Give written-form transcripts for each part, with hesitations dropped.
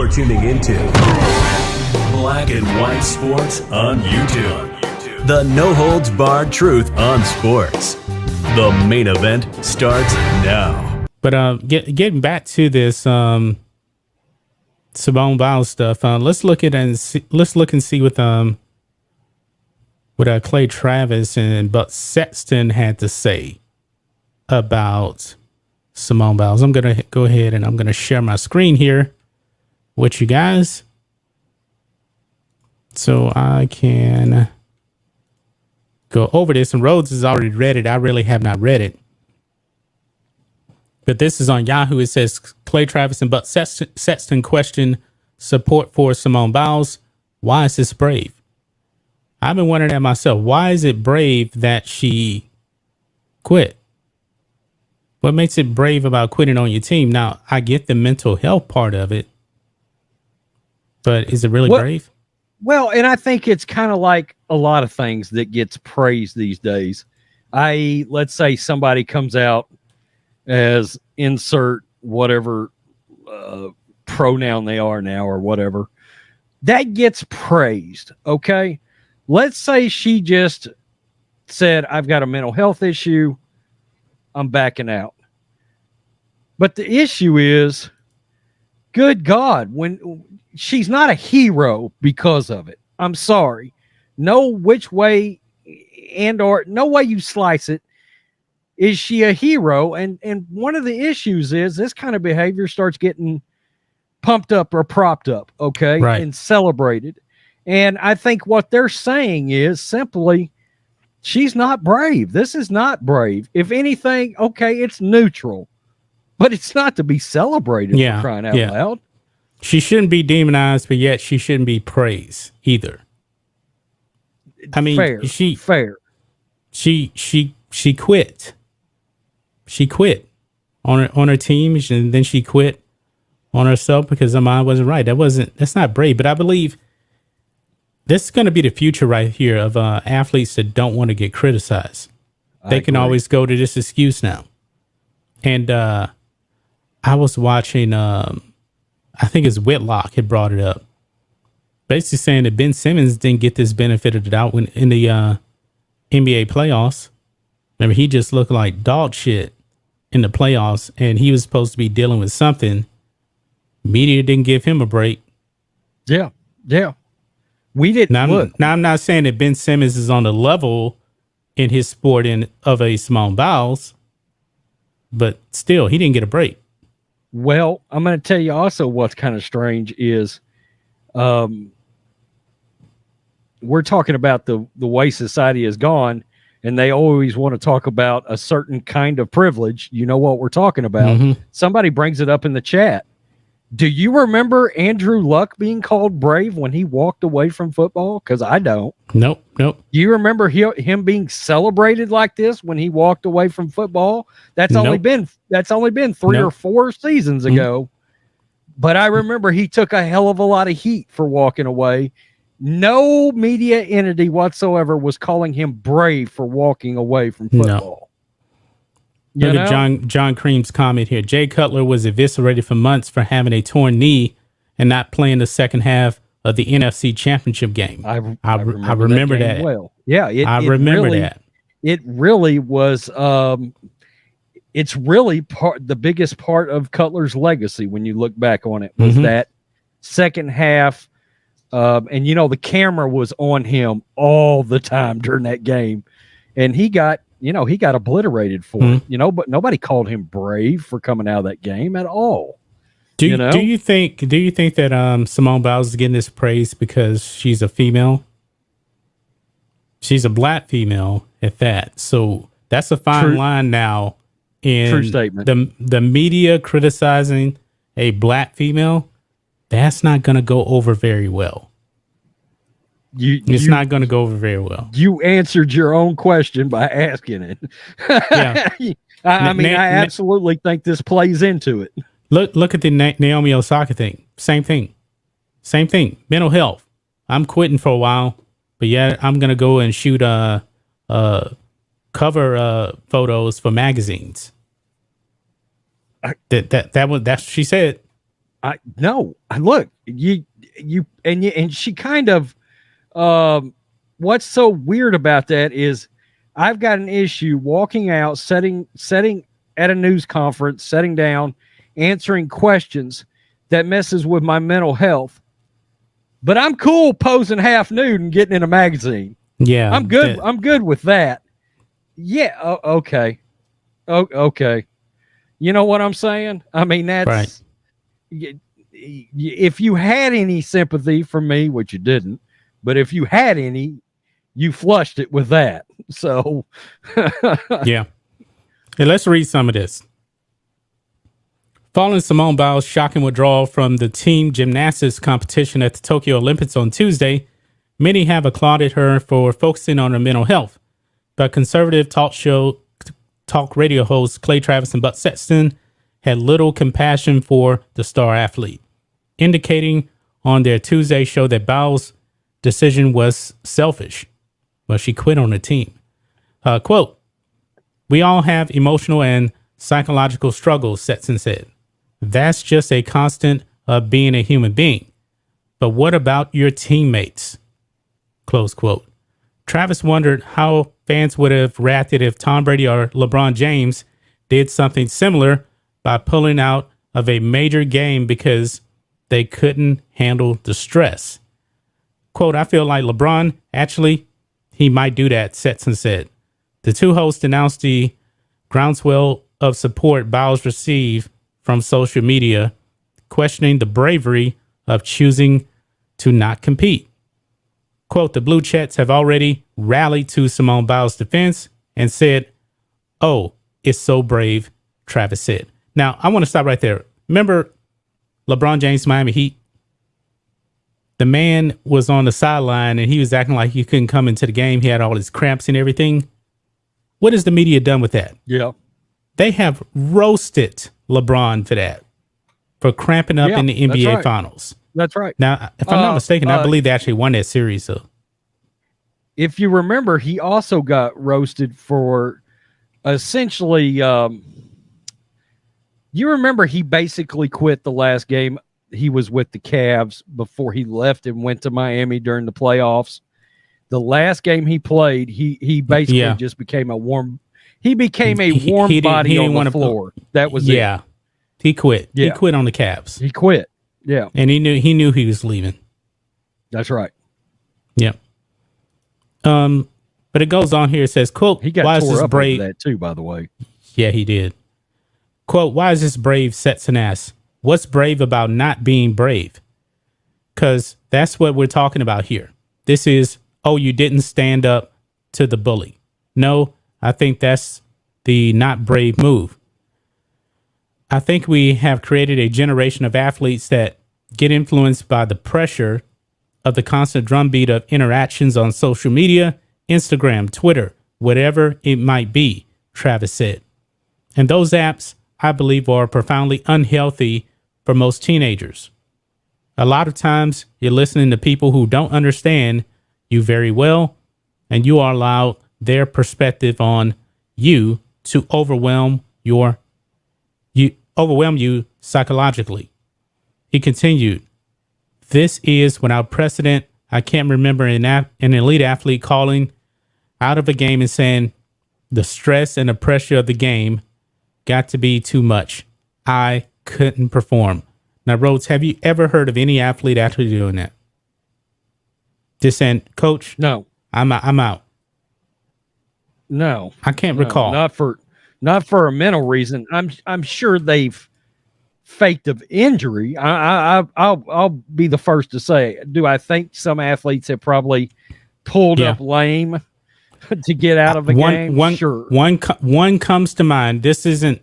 You're tuning into Black and White Sports on YouTube. The no-holds-barred truth on sports. The main event starts now. But getting back to this Simone Biles stuff, let's look and see what Clay Travis and Buck Sexton had to say about Simone Biles. I'm gonna go ahead and I'm gonna share my screen here with you guys, so I can go over this. And Rhodes has already read it. I really have not read it. But this is on Yahoo. It says Clay Travis and Buck Sexton question support for Simone Biles. Why is this brave? I've been wondering that myself. Why is it brave that she quit? What makes it brave about quitting on your team? Now, I get the mental health part of it, but is it really brave? Well, and I think it's kind of like a lot of things that gets praised these days. Let's say somebody comes out as insert whatever pronoun they are now or whatever. That gets praised, okay? Let's say she just said, I've got a mental health issue, I'm backing out. But the issue is, good God, when she's not a hero because of it. I'm sorry. No which way or no way you slice it, is she a hero? And one of the issues is this kind of behavior starts getting pumped up or propped up, okay, right, and celebrated. And I think what they're saying is simply, she's not brave. This is not brave. If anything, okay, it's neutral, but it's not to be celebrated, for crying out loud. She shouldn't be demonized, but yet she shouldn't be praised either. I mean, fair. She quit. She quit on her team, and then she quit on herself because her mind wasn't right. That's not brave, but I believe this is going to be the future right here of athletes that don't want to get criticized. They can always go to this excuse now. And I was watching, I think it's Whitlock had brought it up, basically saying that Ben Simmons didn't get this benefit of the doubt when in the NBA playoffs. Remember, he just looked like dog shit in the playoffs, and he was supposed to be dealing with something. Media didn't give him a break. Yeah. We didn't. Now, I'm not saying that Ben Simmons is on the level in his sport of a Simone Biles, but still, he didn't get a break. Well, I'm going to tell you also what's kind of strange is we're talking about the way society has gone, and they always want to talk about a certain kind of privilege. You know what we're talking about. Mm-hmm. Somebody brings it up in the chat. Do you remember Andrew Luck being called brave when he walked away from football? Because I don't. Nope. Do you remember him being celebrated like this when he walked away from football? That's only been 3 or 4 seasons ago. But I remember he took a hell of a lot of heat for walking away. No media entity whatsoever was calling him brave for walking away from football. Look at John Cream's comment here. Jay Cutler was eviscerated for months for having a torn knee and not playing the second half of the NFC Championship game. I remember that. Well, yeah, I remember that. It really was. It's really the biggest part of Cutler's legacy when you look back on it was that second half. And the camera was on him all the time during that game, and he got obliterated for it, but nobody called him brave for coming out of that game at all. Do you think that Simone Biles is getting this praise because she's a female? She's a black female at that. So that's a fine line now in true statement. The media criticizing a black female. That's not going to go over very well. It's not going to go over very well. You answered your own question by asking it. Yeah. I absolutely think this plays into it. Look at the Naomi Osaka thing. Same thing. Mental health. I'm quitting for a while, but I'm going to go and shoot cover photos for magazines. That's what she said. Look, and she kind of, what's so weird about that is I've got an issue walking out, sitting at a news conference, sitting down, answering questions that messes with my mental health. But I'm cool posing half nude and getting in a magazine. Yeah, I'm good. I'm good with that. Yeah. Okay. Okay. You know what I'm saying? I mean, that's right. If you had any sympathy for me, which you didn't, but if you had any, you flushed it with that. So, Yeah. Hey, let's read some of this. Following Simone Biles' shocking withdrawal from the team gymnastics competition at the Tokyo Olympics on Tuesday, many have applauded her for focusing on her mental health. But conservative talk radio hosts Clay Travis and Buck Sexton had little compassion for the star athlete, indicating on their Tuesday show that Biles' decision was selfish. Well, she quit on the team. Quote, "We all have emotional and psychological struggles," Sexton said. "That's just a constant of being a human being. But what about your teammates?" Close quote. Travis wondered how fans would have reacted if Tom Brady or LeBron James did something similar by pulling out of a major game because they couldn't handle the stress. Quote, "I feel like LeBron, actually, he might do that," Sexton said. The two hosts announced the groundswell of support Biles received from social media, questioning the bravery of choosing to not compete. Quote, "The Blue Chets have already rallied to Simone Biles' defense and said, 'Oh, it's so brave,'" Travis said. Now, I want to stop right there. Remember LeBron James, Miami Heat? The man was on the sideline and he was acting like he couldn't come into the game. He had all his cramps and everything. What has the media done with that? Yeah. They have roasted LeBron for that, for cramping up in the NBA Finals. That's right. Now, if I'm not mistaken, I believe they actually won that series. So, if you remember, he also got roasted for essentially. You remember he basically quit the last game he was with the Cavs before he left and went to Miami during the playoffs. The last game he played, he basically just became a warm. He became a warm body on the floor. That was it. Yeah, he quit. Yeah. He quit on the Cavs. He quit. Yeah, and he knew he was leaving. That's right. Yeah. But it goes on here. It says, "Quote, he got why tore is this up brave?" over that too, by the way. Yeah, he did. Quote, "Why is this brave?" Sexton asks. "What's brave about not being brave?" Because that's what we're talking about here. This is, oh, you didn't stand up to the bully. No, I think that's the not brave move. I think we have created a generation of athletes that get influenced by the pressure of the constant drumbeat of interactions on social media, Instagram, Twitter, whatever it might be, Travis said. And those apps, I believe, are profoundly unhealthy for most teenagers. A lot of times you're listening to people who don't understand you very well, and you are allowed their perspective on you to overwhelm you psychologically. He continued, "This is without precedent. I can't remember an elite athlete calling out of a game and saying the stress and the pressure of the game got to be too much. I couldn't perform." Now, Rhodes, have you ever heard of any athlete actually doing that? Just saying, "Coach, no, I'm out." No, I can't recall. Not for a mental reason. I'm sure they've faked of injury. I'll be the first to say. Do I think some athletes have probably pulled up lame to get out of a game? Sure. One comes to mind. This isn't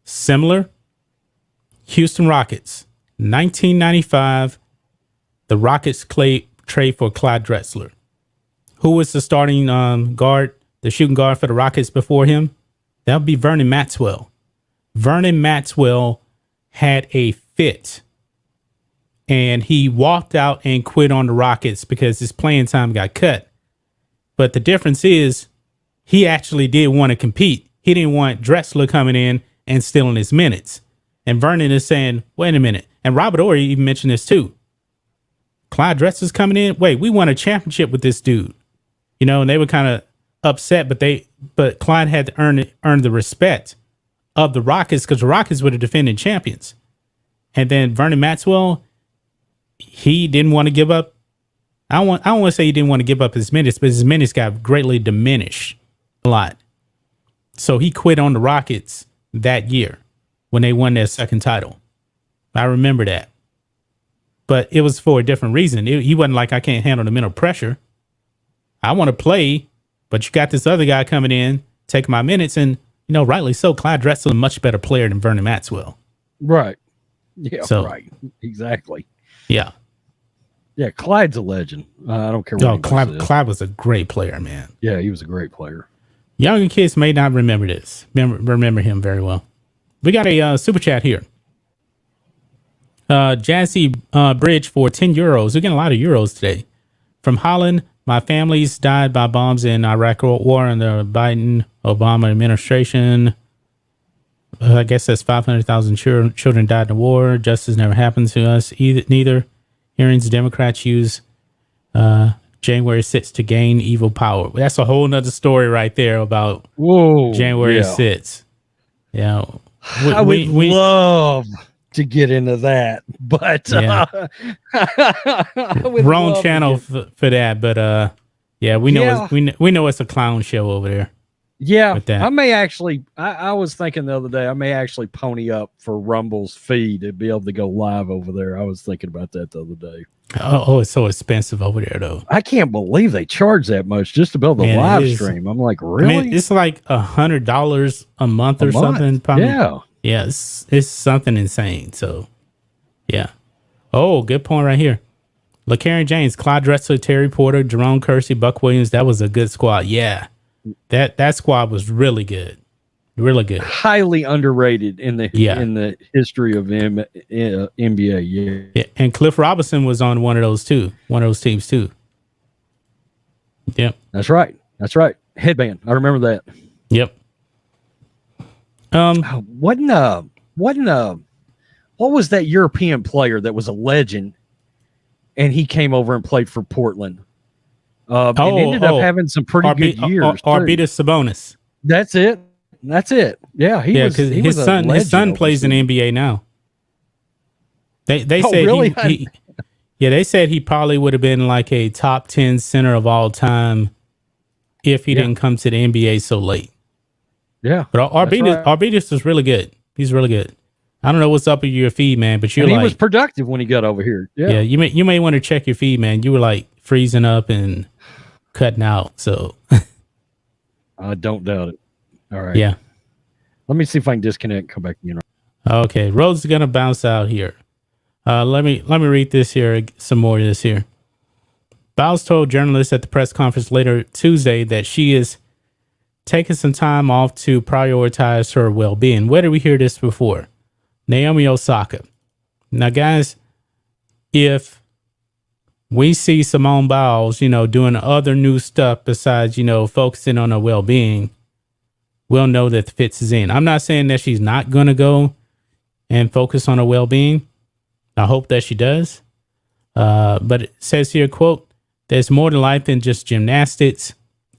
similar. Houston Rockets, 1995. The Rockets trade for Clyde Drexler. Who was the starting guard, the shooting guard for the Rockets before him? That would be Vernon Maxwell. Vernon Maxwell had a fit, and he walked out and quit on the Rockets because his playing time got cut. But the difference is he actually did want to compete. He didn't want Drexler coming in and stealing his minutes. And Vernon is saying, wait a minute. And Robert Ory even mentioned this too. Clyde Drexler's coming in. Wait, we won a championship with this dude. And they were kind of upset, but Clyde had to earn the respect of the Rockets because the Rockets were the defending champions. And then Vernon Maxwell, he didn't want to give up. I don't want to say he didn't want to give up his minutes, but his minutes got greatly diminished a lot. So he quit on the Rockets that year when they won their second title. I remember that. But it was for a different reason. He wasn't like, I can't handle the mental pressure. I want to play, but you got this other guy coming in, taking my minutes, and, rightly so, Clyde Drexler is a much better player than Vernon Maxwell. Right. Yeah, right. Exactly. Yeah. Yeah, Clyde's a legend. I don't care what Clyde was a great player, man. Yeah, he was a great player. Younger kids may not remember this. Remember him very well. We got a super chat here. Jazzy Bridge for 10 euros. We're getting a lot of euros today. From Holland, my family's died by bombs in Iraq war under Biden-Obama administration. I guess that's 500,000 children died in the war. Justice never happened to us neither. Hearings Democrats use January 6th to gain evil power. That's a whole nother story right there about January 6th. Yeah. I would love to get into that, but wrong channel for that. But we know it's a clown show over there. Yeah, I may actually. I was thinking the other day I may actually pony up for Rumble's fee to be able to go live over there. I was thinking about that the other day. Oh, it's so expensive over there, though. I can't believe they charge that much just to build the live stream. I'm like, really? It's like $100 a month or something. Probably. Yeah, it's something insane. So, yeah. Oh, good point right here. LaCarron James, Clyde Drexler, Terry Porter, Jerome Kersey, Buck Williams. That was a good squad. Yeah, that squad was really good. Really good. Highly underrated in the history of NBA. Yeah, and Cliff Robinson was on one of those teams too. Yep. That's right. Headband. I remember that. Yep. What was that European player that was a legend and he came over and played for Portland? And ended up having some pretty good years. Arvydas Sabonis. That's it. Yeah, because his son plays in the NBA now. They said really? They said he probably would have been like a top 10 center of all time if he didn't come to the NBA so late. Yeah, but Arvydas is really good. He's really good. I don't know what's up with your feed, man, but he was productive when he got over here. Yeah, you may want to check your feed, man. You were like freezing up and cutting out. So I don't doubt it. All right. Yeah. Let me see if I can disconnect and come back in. Okay. Rhodes is gonna bounce out here. Let me read this here. Some more of this here. Biles told journalists at the press conference later Tuesday that she is taking some time off to prioritize her well-being. Where did we hear this before? Naomi Osaka. Now, guys, if we see Simone Biles, doing other new stuff besides, focusing on her well-being, we'll know that the fix is in. I'm not saying that she's not going to go and focus on her well-being. I hope that she does. But it says here, quote, there's more to life than just gymnastics.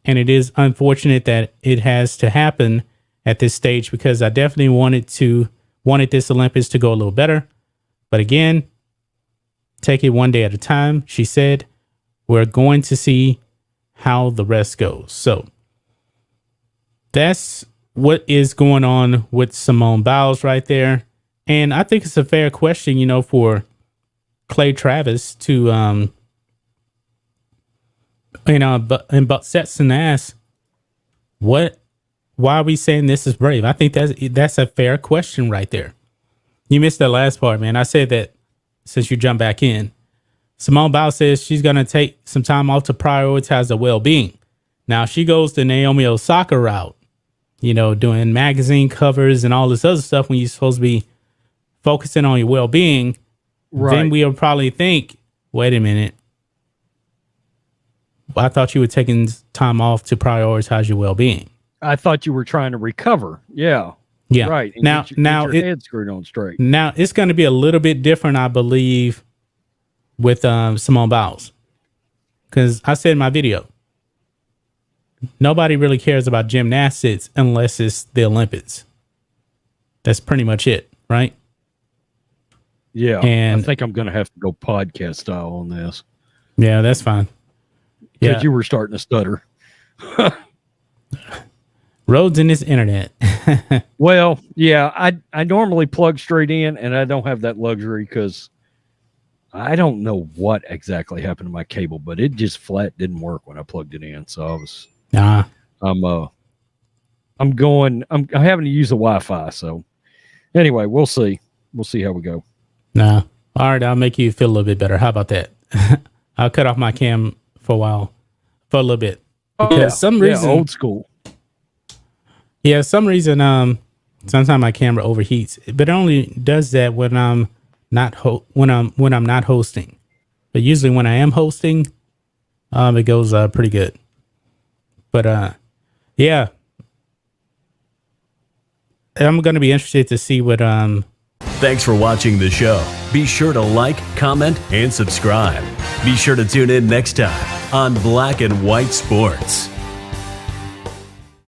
And it is unfortunate that it has to happen at this stage because I definitely wanted this Olympics to go a little better. But again, take it one day at a time. She said, we're going to see how the rest goes. So that's what is going on with Simone Biles right there. And I think it's a fair question, for Clay Travis to, but Sexton asks, why are we saying this is brave? I think that's a fair question right there. You missed that last part, man. I said that since you jumped back in. Simone Biles says she's going to take some time off to prioritize her well-being. Now, she goes the Naomi Osaka route, doing magazine covers and all this other stuff when you're supposed to be focusing on your well-being. Right. Then we'll probably think, wait a minute. I thought you were taking time off to prioritize your well-being. I thought you were trying to recover. Yeah. Yeah. Right. And Now, get now, your head screwed on straight. now it's going to be a little bit different, I believe, with Simone Biles, because I said in my video, nobody really cares about gymnastics unless it's the Olympics. That's pretty much it, right? Yeah. And I think I'm going to have to go podcast style on this. Yeah, that's fine. Because Yeah. you were starting to stutter. Roads in this internet. Well, yeah, I normally plug straight in, and I don't have that luxury because I don't know what exactly happened to my cable, but it just flat didn't work when I plugged it in. So Nah. I'm having to use the Wi-Fi. So anyway, we'll see. We'll see how we go. Nah. All right, I'll make you feel a little bit better. How about that? I'll cut off my cam for a while, for a little bit. Because some reason, old school. Yeah, some reason, sometimes my camera overheats, but it only does that when I'm not when I'm not hosting. But usually when I am hosting, it goes pretty good. But yeah, I'm gonna be interested to see what Thanks for watching the show. Be sure to like, comment, and subscribe. Be sure to tune in next time on Black and White Sports.